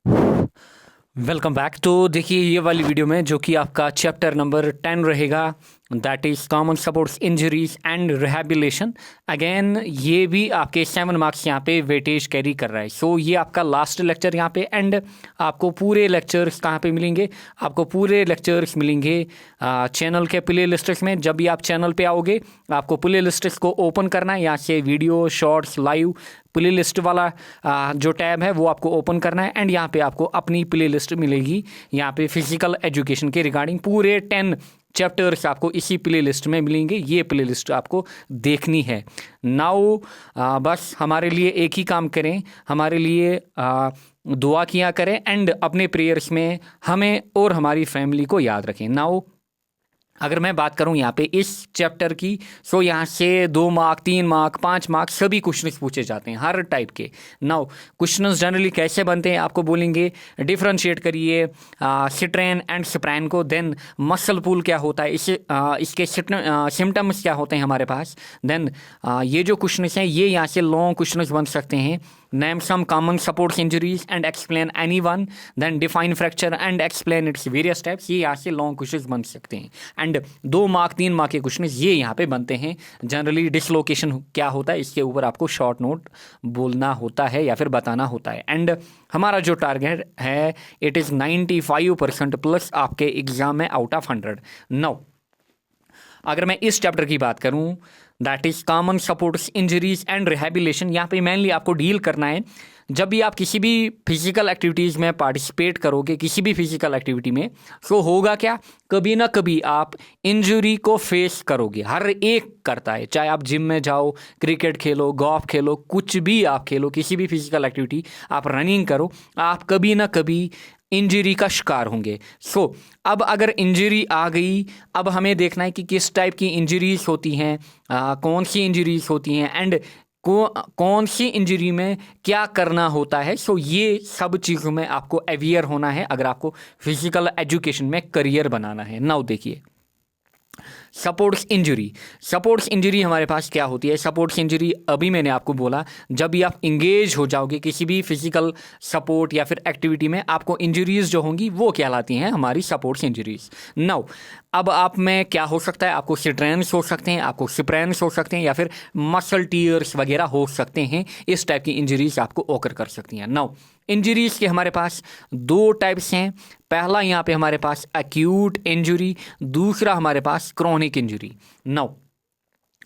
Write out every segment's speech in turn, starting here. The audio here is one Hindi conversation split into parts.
Welcome back. तो देखिए ये वाली वीडियो में जो कि आपका चैप्टर नंबर 10 रहेगा, that is common supports injuries and rehabilitation. Again ये भी आपके 7 मार्क्स यहाँ पे वेटेज कैरी कर रहा है। सो ये आपका लास्ट लेक्चर यहाँ पे, एंड आपको पूरे लेक्चर्स कहाँ पे मिलेंगे? आपको पूरे लेक्चर्स मिलेंगे चैनल के प्ले लिस्ट्स में। जब भी आप चैनल पे आओगे आपको प्ले लिस्ट्स को ओपन करना है, यहाँ से video shorts live play list वाला जो टैब है वो आपको ओपन करना है, एंड यहाँ पे आपको अपनी प्ले लिस्ट मिलेगी। यहाँ पे फिजिकल एजुकेशन के रिगार्डिंग पूरे 10 चैप्टर्स आपको इसी प्ले लिस्ट में मिलेंगे। ये प्ले लिस्ट आपको देखनी है। नाउ बस हमारे लिए एक ही काम करें, हमारे लिए दुआ किया करें, एंड अपने प्रेयर्स में हमें और हमारी फैमिली को याद रखें। नाउ अगर मैं बात करूं यहाँ पे इस चैप्टर की, सो यहाँ से 2 मार्क 3 मार्क 5 मार्क सभी क्वेश्चंस पूछे जाते हैं हर टाइप के। नाउ क्वेश्चंस जनरली कैसे बनते हैं आपको बोलेंगे, डिफ्रेंशिएट करिए सिट्रेन एंड स्प्रैन को, देन मसल पुल क्या होता है, इसके सिम्टम्स क्या होते हैं हमारे पास। देन ये जो क्वेश्चंस हैं ये यहाँ से लॉन्ग क्वेश्चंस बन सकते हैं। Name some common supports injuries and explain any one. Then define fracture and explain its various types. ये यहाँ से लॉन्ग क्वेश्चंस बन सकते हैं। एंड 2 मार्क 3 मार्क के क्वेश्चन ये यहाँ पे बनते हैं। जनरली डिसलोकेशन क्या होता है इसके ऊपर आपको शॉर्ट नोट बोलना होता है या फिर बताना होता है। एंड हमारा जो टारगेट है इट इज़ 95% प्लस आपके एग्जाम में आउट ऑफ 100। नाउ अगर मैं इस चैप्टर की बात करूं, that is common supports injuries and rehabilitation, यहाँ पे मेनली आपको डील करना है जब भी आप किसी भी फिजिकल एक्टिविटीज़ में पार्टिसिपेट करोगे, किसी भी फिजिकल एक्टिविटी में, तो होगा क्या, कभी ना कभी आप इंजरी को फेस करोगे। हर एक करता है, चाहे आप जिम में जाओ, क्रिकेट खेलो, गोल्फ खेलो, कुछ भी आप खेलो, किसी भी फिजिकल एक्टिविटी, आप रनिंग करो, आप कभी ना कभी इंजरी का शिकार होंगे। सो अब अगर इंजरी आ गई, अब हमें देखना है कि किस टाइप की इंजरीज होती हैं, कौन सी इंजरीज होती हैं, एंड कौन सी इंजरी में क्या करना होता है। सो ये सब चीज़ों में आपको अवेयर होना है अगर आपको फिजिकल एजुकेशन में करियर बनाना है। नाउ देखिए सपोर्ट्स इंजरी हमारे पास क्या होती है। सपोर्ट्स इंजरी अभी मैंने आपको बोला, जब भी आप इंगेज हो जाओगे किसी भी फिजिकल सपोर्ट या फिर एक्टिविटी में, आपको इंजरीज जो होंगी वो कहलाती हैं हमारी सपोर्ट्स इंजरीज। नाउ अब आप में क्या हो सकता है, आपको स्ट्रेन्स हो सकते हैं, आपको स्प्रैन्स हो सकते हैं, या फिर मसल टीयर्स वगैरह हो सकते हैं। इस टाइप की इंजरीज आपको ओकर कर सकती हैं। नाउ इंजरीज के हमारे पास 2 टाइप्स हैं। पहला यहाँ पे हमारे पास एक्यूट इंजरी, दूसरा हमारे पास क्रोनिक इंजरी। नाउ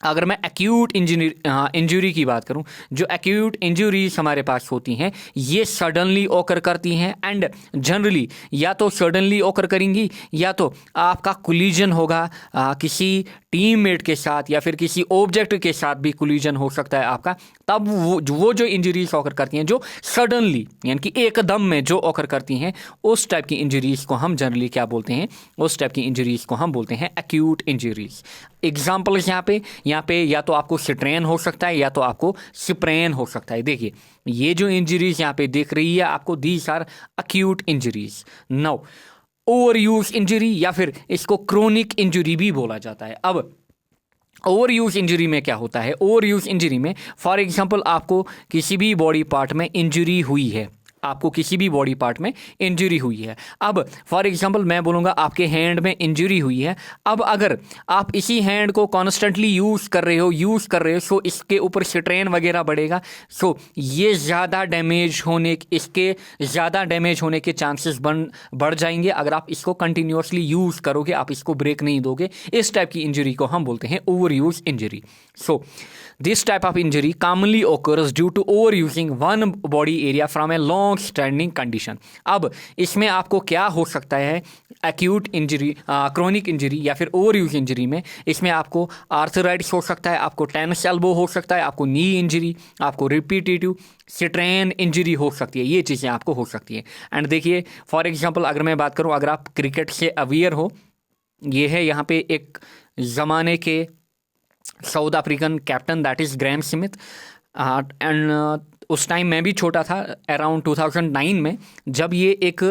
अगर मैं एक्यूट इंजरी की बात करूं, जो एक्यूट इंजरीज हमारे पास होती हैं ये सडनली ओकर करती हैं, एंड जनरली या तो सडनली ओकर करेंगी या तो आपका कोलिजन होगा किसी टीममेट के साथ या फिर किसी ऑब्जेक्ट के साथ भी कोलिजन हो सकता है आपका। तब वो जो इंजरीज ओकर करती हैं, जो सडनली यानी कि एकदम में जो ओकर करती हैं, उस टाइप की इंजरीज को हम जनरली क्या बोलते हैं, उस टाइप की इंजरीज को हम बोलते हैं एक्यूट इंजरीज। एग्जाम्पल्स यहाँ पे या तो आपको स्ट्रेन हो सकता है या तो आपको स्प्रैन हो सकता है। देखिए ये जो इंजरीज यहाँ पे दिख रही है आपको, these are acute injuries. Now over use injury या फिर इसको क्रोनिक इंजरी भी बोला जाता है। अब ओवर यूज इंजरी में क्या होता है, ओवर यूज इंजरी में फॉर एग्जांपल आपको किसी भी बॉडी पार्ट में इंजरी हुई है, आपको किसी भी बॉडी पार्ट में इंजरी हुई है। अब फॉर एग्जांपल मैं बोलूँगा आपके हैंड में इंजरी हुई है। अब अगर आप इसी हैंड को कॉन्स्टेंटली यूज़ कर रहे हो सो इसके ऊपर स्ट्रेन वगैरह बढ़ेगा, सो ये इसके ज़्यादा डैमेज होने के चांसेस बढ़ जाएंगे अगर आप इसको कंटिन्यूसली यूज़ करोगे, आप इसको ब्रेक नहीं दोगे। इस टाइप की इंजरी को हम बोलते हैं over use injury. So this type of injury commonly occurs due to over using one body area from a long standing condition. अब इसमें आपको क्या हो सकता है, एक्यूट इंजरी, क्रोनिक इंजरी या फिर ओवर यूज इंजरी में, इसमें आपको आर्थराइटिस हो सकता है, आपको टेनिस एल्बो हो सकता है, आपको नी इंजरी, आपको रिपीटेटिव स्ट्रेन इंजरी हो सकती है। ये चीज़ें आपको हो सकती है। एंड देखिए फॉर एग्जांपल अगर मैं बात करूं, अगर आप क्रिकेट से अवेयर हो, ये है यहाँ पे एक ज़माने के South African captain that is Graeme Smith, and उस टाइम मैं भी छोटा था, अराउंड 2009 में, जब ये एक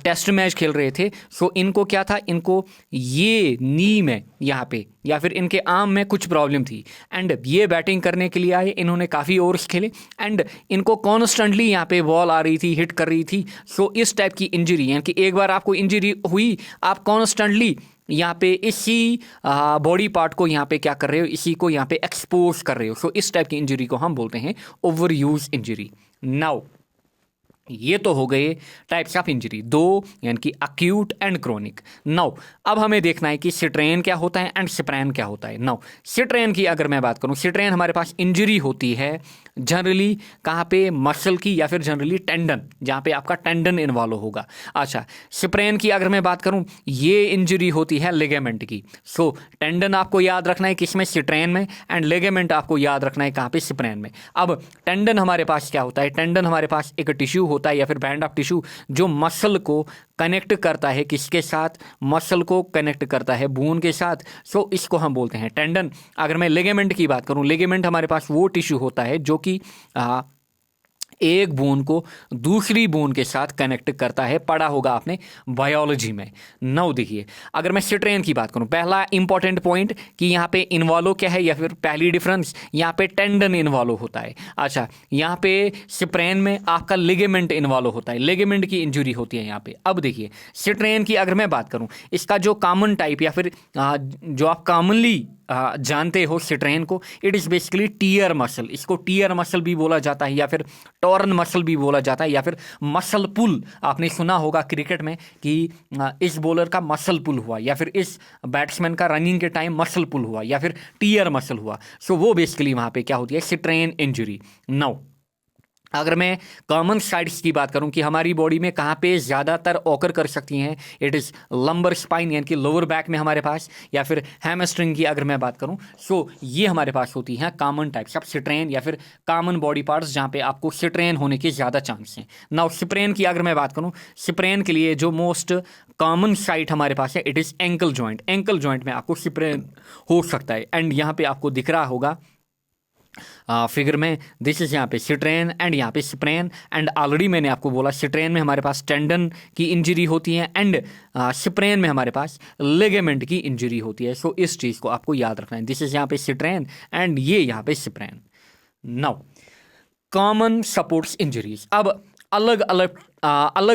टेस्ट मैच खेल रहे थे। सो इनको क्या था, इनको ये नी में यहाँ पे या फिर इनके आर्म में कुछ प्रॉब्लम थी, एंड ये बैटिंग करने के लिए आए। इन्होंने काफ़ी ओवर्स खेले एंड इनको कॉन्स्टेंटली यहाँ पे बॉल आ रही थी, हिट कर रही थी। सो इस टाइप की इंजरी, यानी कि एक बार आपको इंजरी हुई, आप कॉन्स्टेंटली यहाँ पे इसी बॉडी पार्ट को यहाँ पे क्या कर रहे हो, इसी को यहाँ पे एक्सपोज कर रहे हो। सो इस टाइप की इंजरी को हम बोलते हैं ओवर यूज इंजरी। नाउ ये तो हो गए टाइप्स ऑफ इंजरी दो, यानी कि अक्यूट एंड क्रोनिक। नाउ अब हमें देखना है कि सिट्रेन क्या होता है एंड स्प्रेन क्या होता है। नाउ सिट्रेन की अगर मैं बात करूं, सिट्रेन हमारे पास इंजरी होती है जनरली कहाँ पे, मसल की या फिर जनरली टेंडन, जहाँ पे आपका टेंडन इन्वॉल्व होगा। अच्छा, स्प्रेन की अगर मैं बात करूँ, ये इंजरी होती है लिगामेंट की। सो टेंडन आपको याद रखना है किसमें, सिट्रेन में, एंड लिगामेंट आपको याद रखना है कहाँ पे, स्प्रेन में। अब टेंडन हमारे पास क्या होता है, टेंडन हमारे पास एक टिश्यू होता है या फिर बैंड ऑफ टिश्यू जो मसल को कनेक्ट करता है, किसके साथ, मसल को कनेक्ट करता है बोन के साथ। सो इसको हम बोलते हैं टेंडन। अगर मैं लिगामेंट की बात करूं, लिगामेंट हमारे पास वो टिश्यू होता है जो कि एक बोन को दूसरी बोन के साथ कनेक्ट करता है। पढ़ा होगा आपने बायोलॉजी में। नाउ देखिए, अगर मैं सिट्रेन की बात करूं, पहला इंपॉर्टेंट पॉइंट कि यहाँ पे इन्वॉल्व क्या है, या फिर पहली डिफरेंस, यहाँ पे टेंडन इन्वॉल्व होता है। अच्छा, यहाँ पे सिट्रेन में आपका लिगामेंट इन्वॉल्व होता है, लिगामेंट की इंजरी होती है यहाँ पे। अब देखिए, सिट्रेन की अगर मैं बात करूं, इसका जो कॉमन टाइप या फिर जो आप कॉमनली जानते हो सिट्रेन को, it is basically tear muscle. इसको टीयर मसल भी बोला जाता है या फिर टॉर्न मसल भी बोला जाता है, या फिर मसल पुल। आपने सुना होगा क्रिकेट में कि इस बॉलर का मसल पुल हुआ, या फिर इस बैट्समैन का रनिंग के टाइम मसल पुल हुआ, या फिर टीयर मसल हुआ। सो वो बेसिकली वहाँ पे क्या होती है, सिट्रेन इंजरी। नाउ अगर मैं कॉमन साइड्स की बात करूं कि हमारी बॉडी में कहाँ पे ज़्यादातर ऑकर कर सकती हैं, इट इज़ लंबर स्पाइन, यानी कि लोअर बैक में हमारे पास, या फिर हैमस्ट्रिंग की अगर मैं बात करूं। सो ये हमारे पास होती हैं कॉमन टाइप्स ऑफ सिट्रेन या फिर कॉमन बॉडी पार्ट्स जहाँ पे आपको सिट्रेन होने के ज़्यादा चांस हैं। नाउ स्प्रेन की अगर मैं बात करूँ, स्प्रेन के लिए जो मोस्ट कॉमन साइट हमारे पास है, it is ankle joint. Ankle joint में आपको स्प्रेन हो सकता है, एंड यहाँ पे आपको दिख रहा होगा फिगर में, दिस इज यहाँ पे सिट्रेन एंड यहाँ पे स्प्रेन। एंड ऑलरेडी मैंने आपको बोला सिट्रेन में हमारे पास टेंडन की इंजरी होती है, एंड स्प्रेन में हमारे पास लिगामेंट की इंजरी होती है। सो इस चीज़ को आपको याद रखना है, दिस इज यहाँ पे सिट्रेन एंड ये यहाँ पे sprain. Now common supports injuries. अब अलग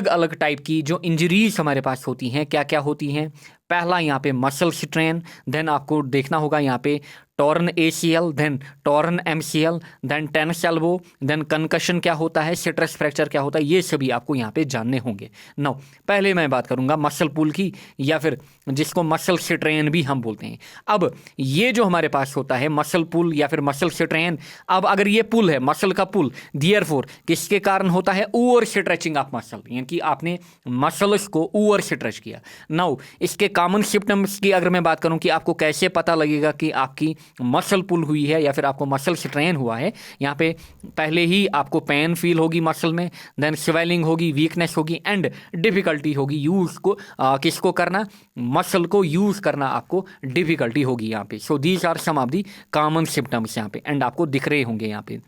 अलग टाइप की जो इंजरीज हमारे पास होती हैं, क्या क्या होती हैं। पहला यहाँ पे मसल स्ट्रेन, देन आपको देखना होगा यहाँ पे torn ACL, then torn MCL, then tennis elbow, then concussion क्या होता है, स्ट्रेस फ्रैक्चर क्या होता है, ये सभी आपको यहाँ पे जानने होंगे। नाउ पहले मैं बात करूँगा मसल पुल की, या फिर जिसको मसल स्ट्रेन भी हम बोलते हैं। अब ये जो हमारे पास होता है मसल पुल या फिर मसल स्ट्रेन, अब अगर ये पुल है, मसल का पुल, देयरफॉर किसके कारण होता है, ओवर स्ट्रेचिंग ऑफ मसल, यानी कि आपने मसल्स को ओवर स्ट्रेच किया। नाउ इसके कॉमन सिम्टम्स की अगर मैं बात करूं कि आपको कैसे पता लगेगा कि आपकी मसल पुल हुई है या फिर आपको मसल स्ट्रेन हुआ है, यहाँ पे पहले ही आपको पेन फील होगी मसल में, देन स्वेलिंग होगी, वीकनेस होगी, एंड डिफिकल्टी होगी यूज को किसको करना, मसल को यूज करना आपको डिफिकल्टी होगी यहाँ पे। So these are some of the common symptoms यहाँ पे, एंड आपको दिख रहे होंगे यहाँ पे।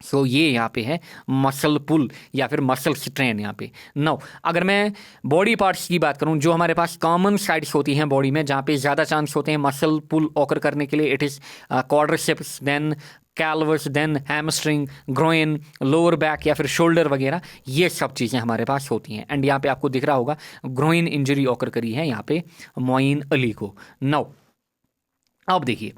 सो ये यहाँ पे है मसल पुल या फिर मसल स्ट्रेन यहाँ पे। नाउ अगर मैं बॉडी पार्ट्स की बात करूँ जो हमारे पास कॉमन साइड्स होती हैं बॉडी में जहाँ पे ज़्यादा चांस होते हैं मसल पुल ऑकर करने के लिए, it is quadriceps, then calves, then hamstring, groin, lower back या फिर शोल्डर वगैरह, ये सब चीज़ें हमारे पास होती हैं। एंड यहाँ पे आपको दिख रहा होगा ग्रोइन इंजरी ऑकर करी है यहाँ पे मोइन अली को। नाउ अब देखिए,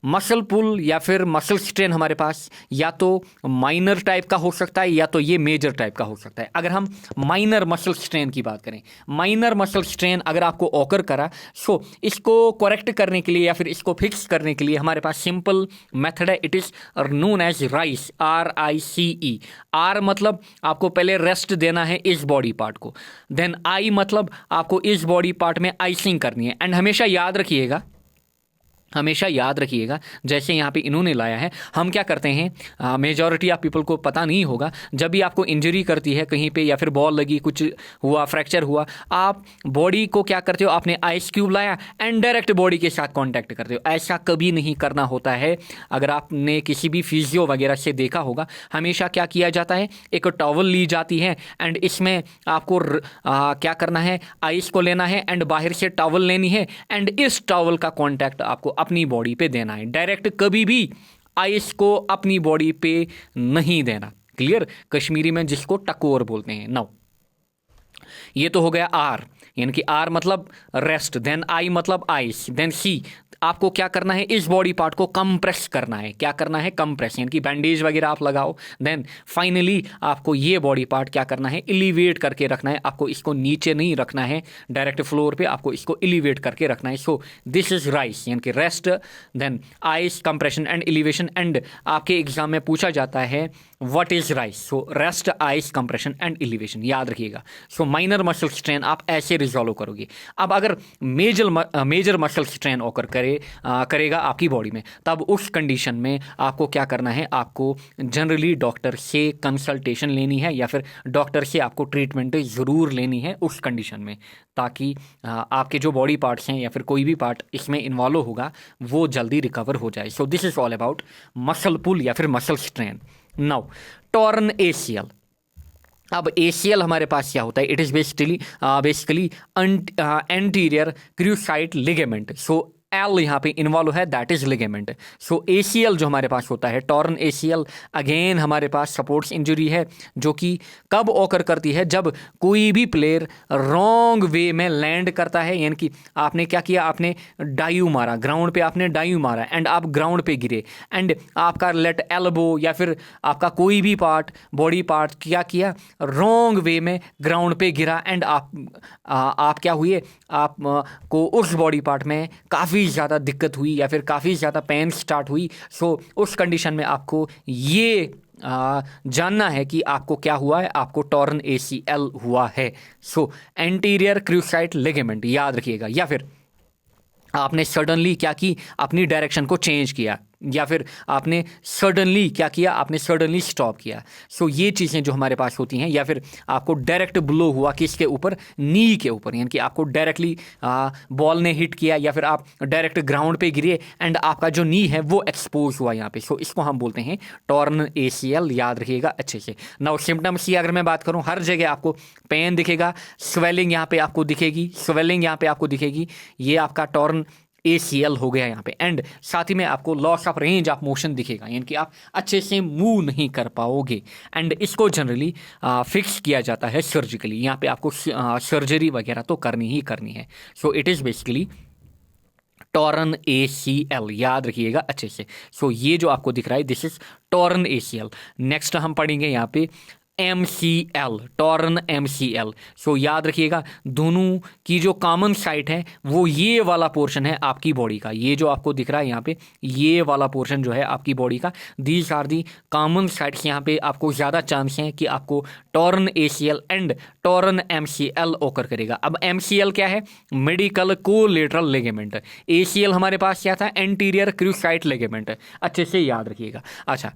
मसल पुल या फिर मसल स्ट्रेन हमारे पास या तो माइनर टाइप का हो सकता है या तो ये मेजर टाइप का हो सकता है। अगर हम माइनर मसल स्ट्रेन की बात करें, माइनर मसल स्ट्रेन अगर आपको ऑकर करा, सो इसको करेक्ट करने के लिए या फिर इसको फिक्स करने के लिए हमारे पास सिंपल मेथड है, it is known as RICE, RICE। R मतलब आपको पहले रेस्ट देना है इस बॉडी पार्ट को, देन आई मतलब आपको इस बॉडी पार्ट में आइसिंग करनी है। एंड हमेशा याद रखिएगा हमेशा याद रखिएगा, जैसे यहाँ पे इन्होंने लाया है, हम क्या करते हैं, मेजॉरिटी ऑफ पीपल को पता नहीं होगा, जब भी आपको इंजरी करती है कहीं पे या फिर बॉल लगी, कुछ हुआ, फ्रैक्चर हुआ, आप बॉडी को क्या करते हो, आपने आइस क्यूब लाया एंड डायरेक्ट बॉडी के साथ कांटेक्ट करते हो। ऐसा कभी नहीं करना होता है। अगर आपने किसी भी फिजियो वगैरह से देखा होगा, हमेशा क्या किया जाता है, एक टॉवल ली जाती है एंड इसमें आपको क्या करना है, आइस को लेना है एंड बाहर से टॉवल लेनी है एंड इस टॉवल का कॉन्टैक्ट आपको अपनी बॉडी पे देना है। डायरेक्ट कभी भी आइस को अपनी बॉडी पे नहीं देना। क्लियर? कश्मीरी में जिसको टकोर बोलते हैं। नाउ ये तो हो गया आर, यानी कि आर मतलब रेस्ट, देन आई मतलब आइस, देन सी आपको क्या करना है, इस बॉडी पार्ट को कंप्रेस करना है। क्या करना है? कंप्रेस, यानी कि बैंडेज वगैरह आप लगाओ। देन फाइनली आपको ये बॉडी पार्ट क्या करना है, एलिवेट करके रखना है। आपको इसको नीचे नहीं रखना है डायरेक्ट फ्लोर पे, आपको इसको एलिवेट करके रखना है। सो दिस इज राइस, यानी कि rest, then ice, compression and elevation. And आपके एग्जाम में पूछा जाता है what is RICE, so rest, ice, compression and elevation, याद रखिएगा। सो माइनर मसल स्ट्रेन आप ऐसे रिजॉल्व करोगे। अब अगर मेजर मसल स्ट्रेन ओकर करेगा आपकी बॉडी में, तब उस कंडीशन में आपको क्या करना है, आपको जनरली डॉक्टर से कंसल्टेशन लेनी है या फिर डॉक्टर से आपको ट्रीटमेंट ज़रूर लेनी है उस कंडीशन में, ताकि आपके जो बॉडी पार्ट्स हैं या फिर कोई भी पार्ट इसमें इन्वॉल्व होगा वो जल्दी रिकवर हो जाए। So this is all about muscle pull या फिर muscle strain. Now torn ACL. अब एसीएल हमारे पास क्या होता है, it is basically anterior cruciate ligament. So L यहाँ पे इन्वॉल्व है, that is ligament. So ACL जो हमारे पास होता है, टॉर्न एसीएल, अगेन हमारे पास सपोर्ट्स इंजरी है जो कि कब ऑकर करती है, जब कोई भी प्लेयर रॉन्ग वे में लैंड करता है। यानी कि आपने क्या किया, आपने डायू मारा ग्राउंड पे, आपने डायू मारा एंड आप ग्राउंड पे गिरे एंड आपका लेट एल्बो या फिर आपका कोई भी पार्ट, बॉडी पार्ट क्या किया, रॉन्ग वे में ग्राउंड पे गिरा एंड आप क्या हुए, आप को उस बॉडी पार्ट में काफ़ी ज़्यादा दिक्कत हुई या फिर काफ़ी ज़्यादा पेन स्टार्ट हुई। सो उस कंडीशन में आपको ये जानना है कि आपको क्या हुआ है, आपको टॉर्न एसीएल हुआ है। सो एंटीरियर क्रूसाइट लिगामेंट, याद रखिएगा। या फिर आपने सडनली क्या की, अपनी डायरेक्शन को चेंज किया या फिर आपने सडनली क्या किया, आपने सडनली स्टॉप किया। सो ये चीज़ें जो हमारे पास होती हैं, या फिर आपको डायरेक्ट ब्लो हुआ किसके ऊपर, नी के ऊपर, यानी कि आपको डायरेक्टली बॉल ने हिट किया या फिर आप डायरेक्ट ग्राउंड पे गिरे एंड आपका जो नी है वो एक्सपोज हुआ यहाँ पे। सो इसको हम बोलते हैं टॉर्न एसीएल, याद रखिएगा अच्छे से। नाउ सिम्टम्स की अगर मैं बात करूँ, हर जगह आपको पेन दिखेगा, स्वेलिंग यहाँ पे आपको दिखेगी, स्वेलिंग यहाँ पे आपको दिखेगी, ये आपका टॉर्न एसीएल हो गया यहाँ पे। एंड साथ ही में आपको loss of range of motion दिखेगा, यानी कि आप अच्छे से मूव नहीं कर पाओगे एंड इसको जनरली फिक्स किया जाता है सर्जिकली। यहाँ पे आपको सर्जरी वगैरह तो करनी ही करनी है। सो it is basically torn ACL, याद रखिएगा अच्छे से। सो ये जो आपको दिख रहा है, this is torn ACL. Next हम पढ़ेंगे यहाँ पे MCL, टॉर्न MCL। सो याद रखिएगा, दोनों की जो कॉमन साइट है वो ये वाला पोर्शन है आपकी बॉडी का। ये जो आपको दिख रहा है यहाँ पे, ये वाला पोर्शन जो है आपकी बॉडी का, these are the common sites. यहाँ पे आपको ज़्यादा चांस है कि आपको torn ACL and torn MCL occur करेगा। अब MCL क्या है, मेडिकल कोलेटरल लिगामेंट। ACL हमारे पास क्या था, एंटीरियर क्रूसाइट लिगामेंट। अच्छे से याद रखिएगा। अच्छा,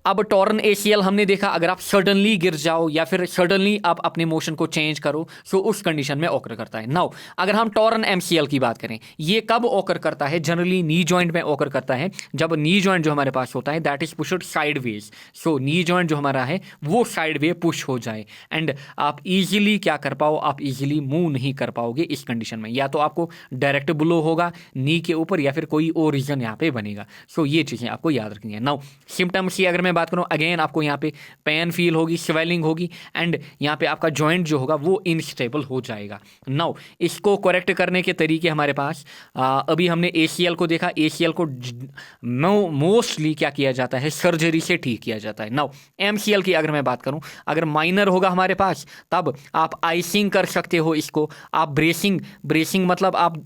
अब टॉर्न ACL हमने देखा, अगर आप सडनली गिर जाओ या फिर सडनली आप अपने मोशन को चेंज करो, सो उस कंडीशन में ऑकर करता है। नाउ अगर हम टॉर्न MCL की बात करें, ये कब ऑकर करता है, जनरली नी जॉइंट में ऑकर करता है, जब नी जॉइंट जो हमारे पास होता है that is pushed sideways. So knee joint जो हमारा है वो साइडवे पुश हो जाए एंड आप इजीली क्या कर पाओ, आप इजीली मूव नहीं कर पाओगे इस कंडीशन में। या तो आपको डायरेक्ट ब्लो होगा नी के ऊपर या फिर कोई और रीजन यहाँ पे बनेगा। सो ये चीज़ें आपको याद रखनी है। नाउ सिम्टम्स की अगर मैं बात करूं, अगेन आपको यहाँ पे पेन फील होगी, स्वेलिंग होगी एंड यहाँ पे आपका जॉइंट जो होगा वो इनस्टेबल हो जाएगा। नाउ इसको करेक्ट करने के तरीके हमारे पास, अभी हमने ACL को देखा, ACL को मोस्टली क्या किया जाता है, सर्जरी से ठीक किया जाता है। नाउ MCL की अगर मैं बात करूं, अगर माइनर होगा हमारे पास तब आप आइसिंग कर सकते हो इसको, आप ब्रेसिंग मतलब आप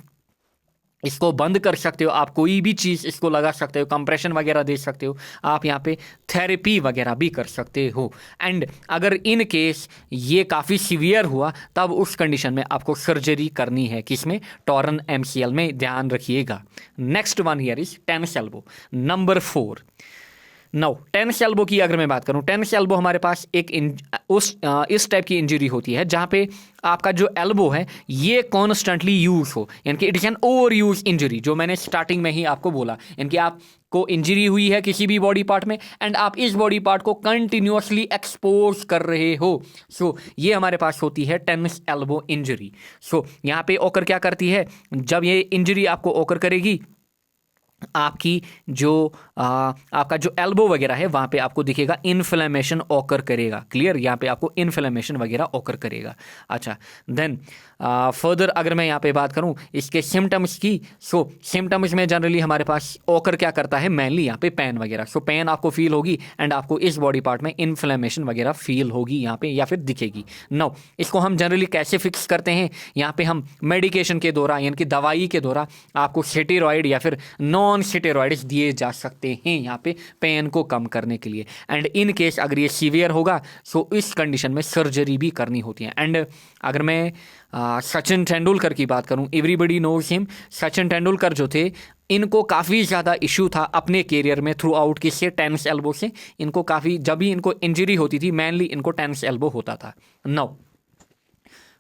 इसको बंद कर सकते हो आप, कोई भी चीज़ इसको लगा सकते हो, कंप्रेशन वगैरह दे सकते हो आप, यहाँ पे थेरेपी वगैरह भी कर सकते हो। एंड अगर इन केस ये काफ़ी सीवियर हुआ तब उस कंडीशन में आपको सर्जरी करनी है, किसमें, टॉरन एमसीएल में, ध्यान रखिएगा। Next one here is tennis elbow number 4। Now tennis elbow की अगर मैं बात करूं, टेनिस एल्बो हमारे पास एक इस टाइप की इंजरी होती है जहां पे आपका जो एल्बो है ये कॉन्स्टेंटली यूज हो, यानी कि it is an over use injury, जो मैंने स्टार्टिंग में ही आपको बोला, यानी कि आपको इंजरी हुई है किसी भी बॉडी पार्ट में एंड आप इस बॉडी पार्ट को कंटिन्यूअसली एक्सपोज कर रहे हो। सो ये हमारे पास होती है टेनिस एल्बो इंजरी। सो यहाँ पे ओकर क्या करती है, जब ये इंजरी आपको ओकर करेगी, आपकी जो आपका जो एल्बो वगैरह है वहाँ पे आपको दिखेगा इन्फ्लेमेशन ऑकर करेगा। क्लियर, यहाँ पे आपको इन्फ्लेमेशन वगैरह ऑकर करेगा। अच्छा, देन फर्दर अगर मैं यहाँ पे बात करूँ इसके सिम्टम्स की, सो सिम्टम्स में जनरली हमारे पास ऑकर क्या करता है, मेनली यहाँ पे पेन वगैरह। सो पेन आपको फील होगी एंड आपको इस बॉडी पार्ट में इन्फ्लेमेशन वगैरह फील होगी यहाँ पे या फिर दिखेगी। नाउ इसको हम जनरली कैसे फिक्स करते हैं, यहाँ पे हम मेडिकेशन के द्वारा, यानी कि दवाई के द्वारा आपको स्टेरॉइड या फिर नॉन स्टेरॉइड्स दिए जा सकते हैं यहाँ पे पेन को कम करने के लिए। एंड इन केस अगर ये सीवियर होगा सो इस कंडीशन में सर्जरी भी करनी होती है। एंड अगर मैं सचिन तेंदुलकर की बात करूं, everybody knows him, Sachin Tendulkar जो थे इनको काफ़ी ज़्यादा इशू था अपने कैरियर में थ्रू आउट, किससे, टेनिस एल्बो से। इनको काफ़ी, जब भी इनको इंजरी होती थी मेनली इनको टेनिस एल्बो होता था। Now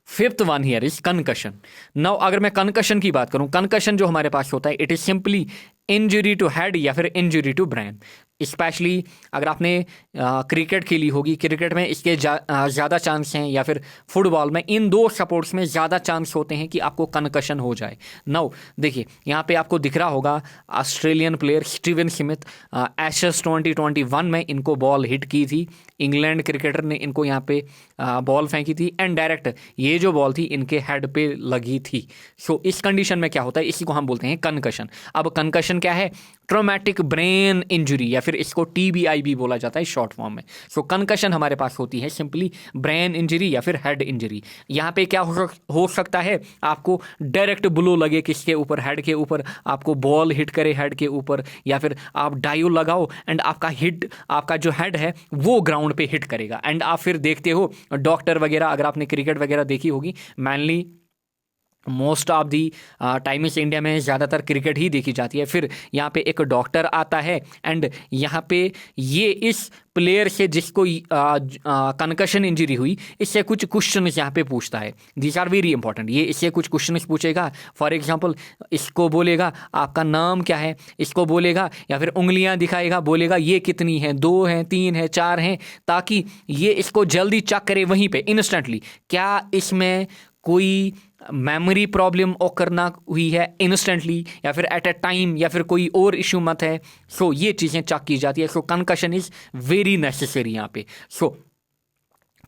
fifth one here is concussion. Now अगर मैं कंकशन की बात करूं, कंकशन जो हमारे पास होता है it is simply injury to head या फिर इंजरी टू ब्रेन। स्पेशली अगर आपने क्रिकेट खेली होगी, क्रिकेट में इसके ज़्यादा चांस हैं, या फिर फुटबॉल में, इन दो सपोर्ट्स में ज़्यादा चांस होते हैं कि आपको कंकशन हो जाए। नाउ देखिए यहाँ पे आपको दिख रहा होगा Australian player Steven Smith, ashes 2021 में इनको बॉल हिट की थी, इंग्लैंड क्रिकेटर ने इनको यहाँ पे बॉल फेंकी थी एंड डायरेक्ट ये जो बॉल थी इनके हेड पे लगी थी। सो इस कंडीशन में क्या होता है, इसी को हम बोलते हैं कंकशन। अब कंकशन क्या है, ट्रॉमेटिक ब्रेन इंजरी, या फिर इसको टीबीआई भी बोला जाता है शॉर्ट फॉर्म में। सो कंकशन हमारे पास होती है सिंपली ब्रेन इंजरी या फिर हेड इंजरी। यहाँ पे क्या हो सकता है, आपको डायरेक्ट ब्लो लगे किसके ऊपर, हेड के ऊपर, आपको बॉल हिट करे हेड के ऊपर, या फिर आप डायो लगाओ एंड आपका जो हेड है वो ग्राउंड पे हिट करेगा एंड आप फिर देखते हो डॉक्टर वगैरह, अगर आपने क्रिकेट वगैरह देखी होगी, mainly most of the times India में ज़्यादातर क्रिकेट ही देखी जाती है। फिर यहाँ पे एक डॉक्टर आता है एंड यहाँ पे ये इस प्लेयर से जिसको कंकशन इंजरी हुई इससे कुछ क्वेश्चन यहाँ पे पूछता है। These are very important. ये इससे कुछ क्वेश्चन पूछेगा, फॉर एग्जांपल इसको बोलेगा आपका नाम क्या है, इसको बोलेगा या फिर उंगलियां दिखाएगा, बोलेगा ये कितनी है, 2 हैं, 3 हैं, 4 हैं, ताकि ये इसको जल्दी चेक करे वहीं पे इंस्टेंटली, क्या इसमें कोई मेमोरी प्रॉब्लम ओकर ना हुई है इंस्टेंटली, या फिर एट अ टाइम, या फिर कोई और इशू मत है। सो ये चीज़ें चेक की जाती है। सो कंकशन इज़ वेरी नेसेसरी यहाँ पे। सो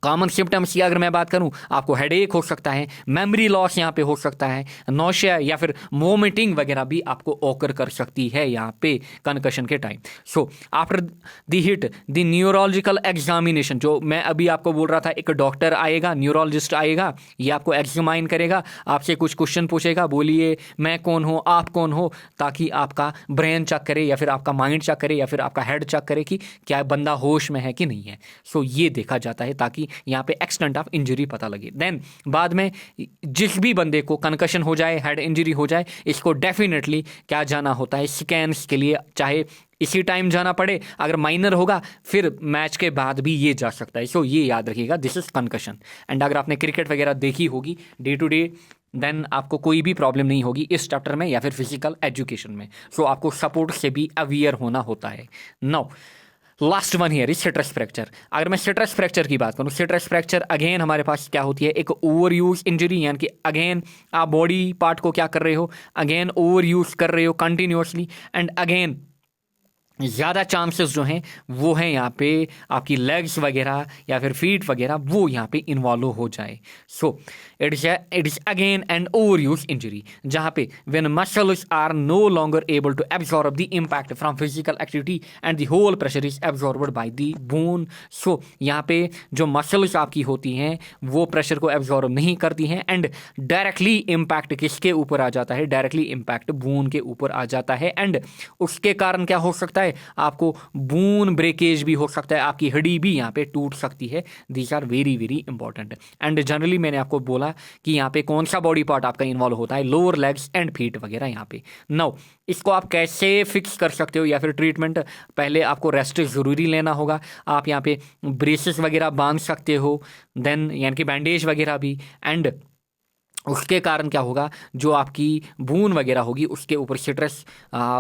कॉमन सिम्टम्स की अगर मैं बात करूं, आपको हेडेक हो सकता है, मेमोरी लॉस यहाँ पे हो सकता है, नौशिया या फिर वोमिटिंग वगैरह भी आपको ऑकर कर सकती है यहाँ पे कंकशन के time. So after the hit the neurological examination, जो मैं अभी आपको बोल रहा था, एक डॉक्टर आएगा, न्यूरोलॉजिस्ट आएगा, ये आपको एग्जामाइन करेगा, आपसे कुछ क्वेश्चन पूछेगा, बोलिए मैं कौन हूँ, आप कौन हो, ताकि आपका ब्रेन चेक करे या फिर आपका माइंड चेक करे या फिर आपका हेड चेक करे कि क्या बंदा होश में है कि नहीं है। सो ये देखा जाता है ताकि यहाँ पे एक्सटेंट ऑफ इंजरी पता लगे। देन बाद में जिस भी बंदे को कंकशन हो जाए, हेड इंजरी हो जाए, इसको डेफिनेटली क्या जाना होता है, स्कैन्स के लिए, चाहे इसी टाइम जाना पड़े, अगर माइनर होगा फिर मैच के बाद भी ये जा सकता है। सो ये याद रखिएगा, दिस इज कंकशन। एंड अगर आपने क्रिकेट वगैरह देखी होगी डे टू डे, देन आपको कोई भी प्रॉब्लम नहीं होगी इस चैप्टर में या फिर फिजिकल एजुकेशन में। सो आपको सपोर्ट से भी अवेयर होना होता है। Now last one here is citrus fracture. अगर मैं सिट्रस फ्रैक्चर की बात करूँ, सिट्रस फ्रैक्चर अगेन हमारे पास क्या होती है, एक ओवर यूज इंजरी, यानी कि अगेन आप बॉडी पार्ट को क्या कर रहे हो, अगेन ओवर यूज कर रहे हो कंटिन्यूसली, एंड अगेन ज़्यादा चांसेस जो हैं वो हैं यहाँ पे आपकी लेग्स वगैरह या फिर फीट वगैरह वो यहाँ पे इन्वॉल्व हो जाए। So it is again an over use injury, जहाँ पे when muscles are no longer able to absorb the impact from physical activity and the whole pressure is absorbed by the bone. So यहाँ पे जो मसल्स आपकी होती हैं वो प्रेशर को एब्जॉर्ब नहीं करती हैं एंड डायरेक्टली इम्पैक्ट किसके ऊपर आ जाता है, डायरेक्टली इम्पैक्ट बोन के ऊपर आ जाता है एंड उसके कारण क्या हो सकता है, आपको बोन ब्रेकेज भी हो सकता है, आपकी हड्डी भी यहाँ पे टूट सकती है। These are very very important and generally मैंने आपको बोला कि यहाँ पे कौन सा बॉडी पार्ट आपका इन्वॉल्व होता है, लोअर लेग्स एंड फीट वगैरह यहाँ पे। नाउ इसको आप कैसे फिक्स कर सकते हो या फिर ट्रीटमेंट, पहले आपको रेस्ट ज़रूरी लेना होगा। आप यहाँ पे ब्रेसेस वगैरह बांध सकते हो, देन यानी कि बैंडेज वगैरह भी, एंड उसके कारण क्या होगा, जो आपकी बून वगैरह होगी उसके ऊपर स्ट्रेस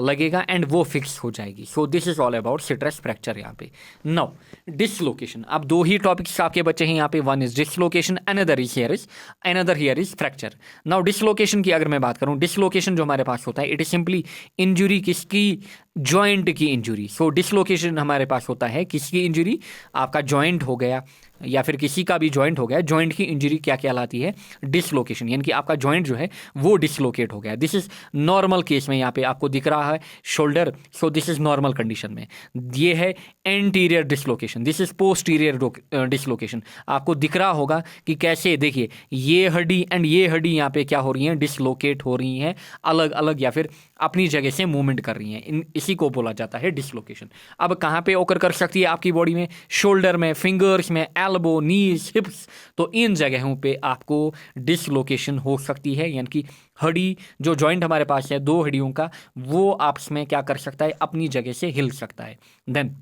लगेगा एंड वो फिक्स हो जाएगी। So this is all about stress fracture यहाँ पे। नाउ डिसलोकेशन, अब दो ही टॉपिक्स आपके बच्चे हैं यहाँ पे, one is dislocation, another here is fracture. Now dislocation की अगर मैं बात करूँ, डिसलोकेशन जो हमारे पास होता है इट इज सिंपली इंजुरी किसकी, जॉइंट की इंजुरी। सो डिसलोकेशन हमारे पास होता है किसकी इंजुरी, आपका जॉइंट हो गया या फिर किसी का भी जॉइंट हो गया, जॉइंट की इंजरी क्या कहलाती है, डिसलोकेशन, यानी कि आपका जॉइंट जो है वो डिसलोकेट हो गया। दिस इज नॉर्मल केस में, यहाँ पे आपको दिख रहा है shoulder, so this is normal condition में। ये है anterior dislocation, this is posterior dislocation. आपको दिख रहा होगा कि कैसे, देखिए ये हड्डी एंड ये हड्डी यहाँ पे क्या हो रही है, डिसलोकेट हो रही हैं, अलग अलग या फिर अपनी जगह से मूवमेंट कर रही हैं, इसी को बोला जाता है डिसलोकेशन। अब कहाँ पे ओकर कर सकती है आपकी बॉडी में, शोल्डर में, फिंगर्स में, एल्बो, नीज, हिप्स, तो इन जगहों पे आपको डिसलोकेशन हो सकती है, यानी कि हड्डी जो जॉइंट हमारे पास है दो हड्डियों का, वो आपस में क्या कर सकता है, अपनी जगह से हिल सकता है। देन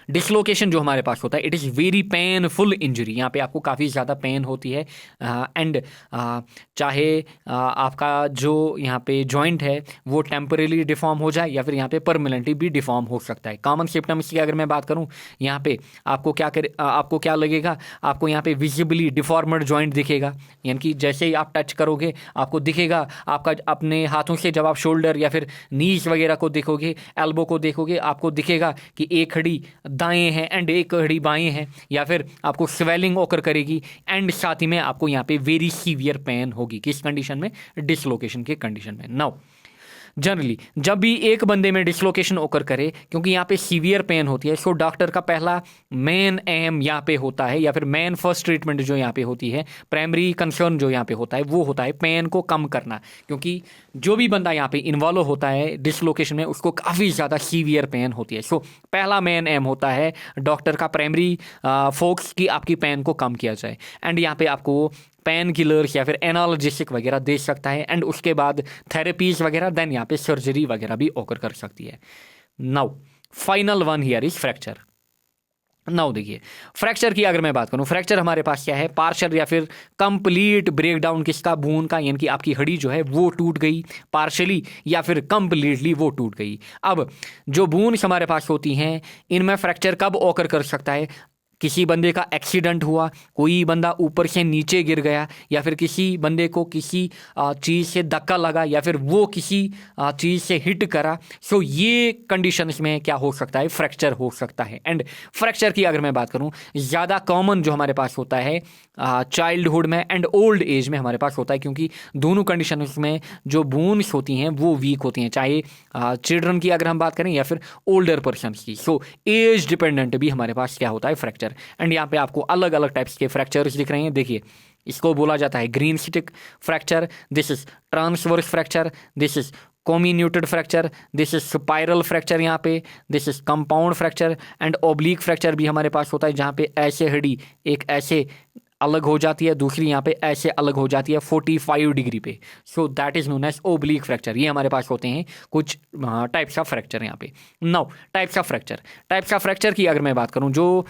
डिसलोकेशन जो हमारे पास होता है it is very painful injury, यहाँ पे आपको काफ़ी ज़्यादा पेन होती है एंड चाहे आपका जो यहाँ पे जॉइंट है वो टेम्परेली डिफॉर्म हो जाए या फिर यहाँ पे परमानेंटली भी डिफॉर्म हो सकता है। कॉमन सिम्टम्स की अगर मैं बात करूँ, यहाँ पे आपको क्या लगेगा, आपको यहाँ पे विजिबली डिफॉर्मड जॉइंट दिखेगा, यानी कि जैसे ही आप टच करोगे आपको दिखेगा, आपका अपने हाथों से जब आप शोल्डर या फिर नीज वगैरह को देखोगे, एल्बो को देखोगे, आपको दिखेगा कि एक हड्डी दाएं हैं एंड एक हड्डी बाएं हैं, या फिर आपको स्वेलिंग ओकर करेगी एंड साथ ही में आपको यहाँ पे वेरी सीवियर पेन होगी। किस कंडीशन में, डिसलोकेशन के कंडीशन में। नाउ जनरली जब भी एक बंदे में डिसलोकेशन ओकर करे, क्योंकि यहाँ पे सीवियर पेन होती है, सो डॉक्टर का पहला मेन एम यहाँ पे होता है या फिर मेन फर्स्ट ट्रीटमेंट जो यहाँ पे होती है, प्राइमरी कंसर्न जो यहाँ पे होता है वो होता है पेन को कम करना, क्योंकि जो भी बंदा यहाँ पे इन्वॉल्व होता है डिसलोकेशन में उसको काफ़ी ज़्यादा सीवियर पेन होती है। सो पहला मेन एम होता है डॉक्टर का प्राइमरी फोकस की आपकी पेन को कम किया जाए, एंड यहाँ पे आपको पेन किलर्स या फिर एनाल्जेसिक वगैरह दे सकता है एंड उसके बाद थेरेपीज वगैरह, देन यहाँ पे सर्जरी वगैरह भी ओकर कर सकती है। Now final one here is fracture. Now देखिए फ्रैक्चर की अगर मैं बात करूं, फ्रैक्चर हमारे पास क्या है, पार्शियल या फिर कंप्लीट ब्रेकडाउन किसका, बोन का, यानी कि आपकी हड्डी जो है वो टूट गई पार्शियली या फिर कंप्लीटली वो टूट गई। अब जो बोन्स हमारे पास होती हैं इनमें फ्रैक्चर कब ओकर कर सकता है, किसी बंदे का एक्सीडेंट हुआ, कोई बंदा ऊपर से नीचे गिर गया, या फिर किसी बंदे को किसी चीज़ से धक्का लगा, या फिर वो किसी चीज़ से हिट करा, सो ये कंडीशंस में क्या हो सकता है, फ्रैक्चर हो सकता है। एंड फ्रैक्चर की अगर मैं बात करूं, ज़्यादा कॉमन जो हमारे पास होता है चाइल्डहुड में एंड ओल्ड एज में हमारे पास होता है, क्योंकि दोनों कंडीशंस में जो बोन्स होती हैं वो वीक होती हैं, चाहे चिल्ड्रन की अगर हम बात करें या फिर ओल्डर पर्सन की। सो एज डिपेंडेंट भी हमारे पास क्या होता है, फ्रैक्चर। एंड यहाँ पे आपको अलग अलग टाइप्स के फ्रैक्चर्स दिख रहे हैं। देखिए इसको बोला जाता है greenstick fracture, this is transverse fracture, this is comminuted fracture, this is spiral fracture, यहाँ पे this is compound fracture, and oblique fracture भी हमारे पास होता है, जहाँ पे ऐसे हड्डी एक ऐसे अलग हो जाती है, दूसरी यहाँ पे ऐसे अलग हो जाती है 45 डिग्री पे। So that is known as oblique fracture. ये हमारे पास होते हैं कुछ टाइप्स ऑफ फ्रैक्चर यहाँ पे। नाउ टाइप्स ऑफ फ्रैक्चर की अगर मैं बात करूँ, जो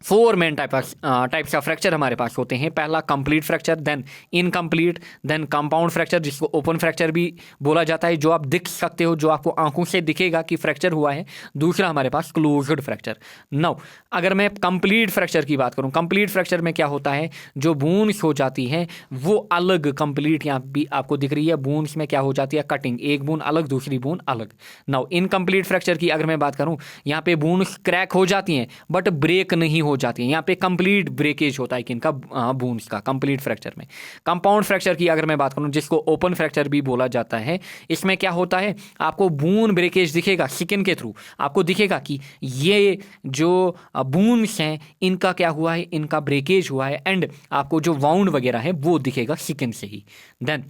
4 मेन टाइप्स ऑफ फ्रैक्चर हमारे पास होते हैं। पहला complete fracture, then incomplete, then compound fracture जिसको ओपन फ्रैक्चर भी बोला जाता है, जो आप दिख सकते हो, जो आपको आंखों से दिखेगा कि फ्रैक्चर हुआ है। दूसरा हमारे पास क्लोज्ड फ्रैक्चर। नाउ अगर मैं कंप्लीट फ्रैक्चर की बात करूं, कंप्लीट फ्रैक्चर में क्या होता है, जो बून्स हो जाती है वो अलग, कंप्लीट यहाँ भी आपको दिख रही है, बून्स में क्या हो जाती है, कटिंग, एक बून अलग दूसरी बून अलग। नाउ इनकम्प्लीट फ्रैक्चर की अगर मैं बात करूं, यहाँ पे बून्स क्रैक हो जाती हैं बट ब्रेक नहीं हो जाती है, यहाँ पे कंप्लीट ब्रेकेज होता है किनका, बून्स का, कंप्लीट फ्रैक्चर में। कंपाउंड फ्रैक्चर की अगर मैं बात करूं, जिसको ओपन फ्रैक्चर भी बोला जाता है, इसमें क्या होता है, आपको बून ब्रेकेज दिखेगा स्किन के थ्रू, आपको दिखेगा कि ये जो बून्स हैं इनका क्या हुआ है, इनका ब्रेकेज हुआ है, एंड आपको जो वाउंड वगैरह है वो दिखेगा स्किन से ही। देन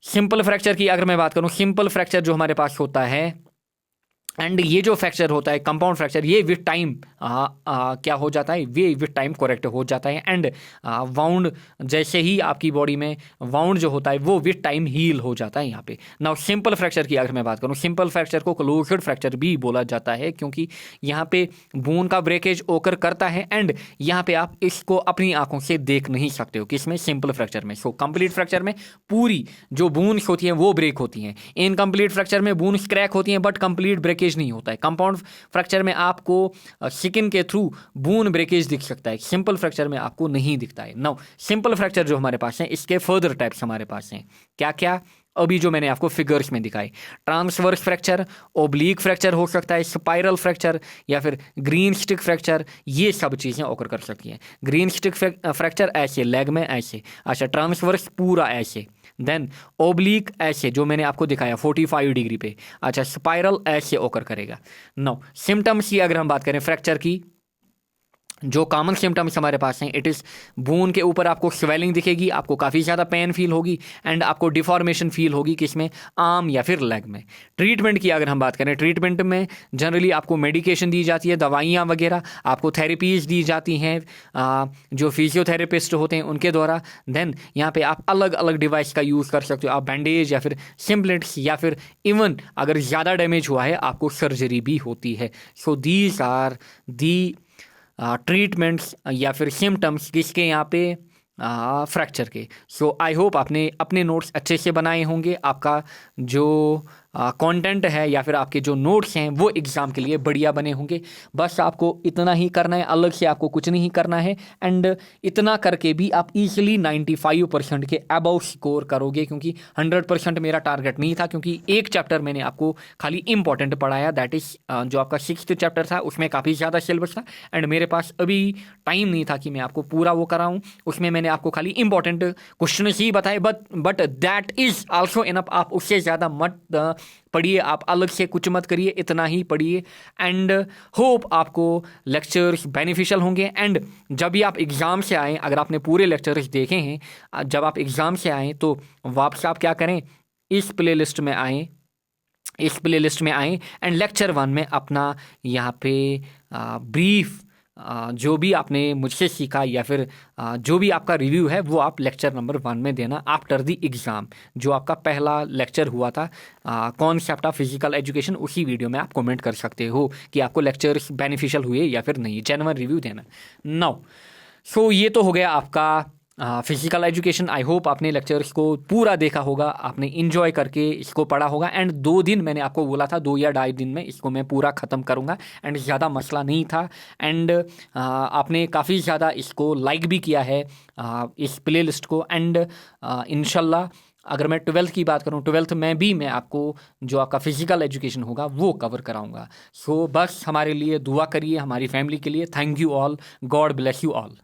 सिंपल फ्रैक्चर की अगर मैं बात करूं, सिंपल फ्रैक्चर जो हमारे पास होता है, एंड ये जो फ्रैक्चर होता है कंपाउंड फ्रैक्चर, ये विथ टाइम क्या हो जाता है, ये विथ टाइम करेक्ट हो जाता है, एंड वाउंड जैसे ही आपकी बॉडी में वाउंड जो होता है वो विथ टाइम हील हो जाता है यहाँ पे। नाउ सिंपल फ्रैक्चर की अगर मैं बात करूँ, सिंपल फ्रैक्चर को क्लोज्ड फ्रैक्चर भी बोला जाता है, क्योंकि यहाँ पे बोन का ब्रेकेज ओकर करता है, एंड यहाँ पे आप इसको अपनी आंखों से देख नहीं सकते हो, किसमें, सिंपल फ्रैक्चर में। सो कंप्लीट फ्रैक्चर में पूरी जो बोन्स होती हैं वो ब्रेक होती हैं, इनकम्प्लीट फ्रैक्चर में बोन्स क्रैक होती हैं बट कंप्लीट ब्रेकेज नहीं होता है। कंपाउंड फ्रैक्चर में आपको स्किन के थ्रू बून ब्रेकेज दिख सकता है, सिंपल फ्रैक्चर में आपको नहीं दिखता है। नाउ सिंपल फ्रैक्चर जो हमारे पास है, इसके फर्दर टाइप्स हमारे पास हैं, क्या क्या, अभी जो मैंने आपको फिगर्स में दिखाई, ट्रांसवर्स फ्रैक्चर, ओब्लीक फ्रैक्चर हो सकता है, स्पाइरल फ्रैक्चर, या फिर ग्रीन स्टिक फ्रैक्चर, ये सब चीज़ें ओकर कर सकती हैं। ग्रीन स्टिक फ्रैक्चर ऐसे लेग में ऐसे, अच्छा ट्रांसवर्स पूरा ऐसे, देन ओब्लीक ऐसे जो मैंने आपको दिखाया 45 डिग्री पे, अच्छा स्पाइरल ऐसे ओकर करेगा। नाउ सिम्टम्स की अगर हम बात करें फ्रैक्चर की, जो कॉमन सिम्टम्स हमारे पास हैं, इट इज़ बोन के ऊपर आपको स्वेलिंग दिखेगी, आपको काफ़ी ज़्यादा पेन फील होगी, एंड आपको डिफॉर्मेशन फील होगी, किसमें, आर्म या फिर लेग में। ट्रीटमेंट की अगर हम बात करें, ट्रीटमेंट में जनरली आपको मेडिकेशन दी जाती है, दवाइयाँ वगैरह, आपको थेरेपीज़ दी जाती हैं जो फिजियोथेरेपिस्ट होते हैं उनके द्वारा। देन यहाँ पे आप अलग अलग डिवाइस का यूज़ कर सकते हो, आप बैंडेज या फिर सिम्पलेट्स, या फिर इवन अगर ज़्यादा डैमेज हुआ है आपको सर्जरी भी होती है। So these are the treatments या फिर सिम्टम्स किसके, यहाँ पे फ्रैक्चर के। सो आई होप आपने अपने नोट्स अच्छे से बनाए होंगे, आपका जो कंटेंट है या फिर आपके जो नोट्स हैं वो एग्ज़ाम के लिए बढ़िया बने होंगे। बस आपको इतना ही करना है, अलग से आपको कुछ नहीं करना है, एंड इतना करके भी आप इजीली 95% के अबव स्कोर करोगे, क्योंकि 100% मेरा टारगेट नहीं था, क्योंकि एक चैप्टर मैंने आपको खाली इंपॉर्टेंट पढ़ाया, दैट इज़ जो आपका 6th चैप्टर था, उसमें काफ़ी ज़्यादा सिलेबस था, एंड मेरे पास अभी टाइम नहीं था कि मैं आपको पूरा वो कराऊँ। उसमें मैंने आपको खाली इंपॉर्टेंट क्वेश्चन ही बताए, but that is also enough. आप उससे ज़्यादा मत पढ़िए, आप अलग से कुछ मत करिए, इतना ही पढ़िए, एंड होप आपको लेक्चर्स बेनिफिशियल होंगे। एंड जब भी आप एग्ज़ाम से आएँ, अगर आपने पूरे लेक्चर्स देखे हैं, जब आप एग्ज़ाम से आएँ तो वापस आप क्या करें, इस प्लेलिस्ट में आएँ, एंड लेक्चर 1 में अपना यहाँ पे ब्रीफ जो भी आपने मुझसे सीखा या फिर जो भी आपका रिव्यू है वो आप लेक्चर नंबर 1 में देना आफ्टर द एग्ज़ाम। जो आपका पहला लेक्चर हुआ था कॉन्सेप्ट ऑफ फिजिकल एजुकेशन, उसी वीडियो में आप कमेंट कर सकते हो कि आपको लेक्चर्स बेनिफिशियल हुए या फिर नहीं, जेन्युइन रिव्यू देना। नाउ सो ये तो हो गया आपका फिजिकल एजुकेशन। आई होप आपने लेक्चर्स को पूरा देखा होगा, आपने इन्जॉय करके इसको पढ़ा होगा, एंड 2 दिन मैंने आपको बोला था, 2 या 2.5 दिन में इसको मैं पूरा ख़त्म करूँगा, एंड ज़्यादा मसला नहीं था, एंड आपने काफ़ी ज़्यादा इसको लाइक भी किया है इस प्ले लिस्ट को, एंड इंशाल्लाह अगर मैं 12th की बात करूँ, 12th में भी मैं आपको जो आपका फिजिकल एजुकेशन होगा वो कवर कराऊँगा। सो बस हमारे लिए दुआ करिए, हमारी फैमिली के लिए। Thank you all, God bless you all.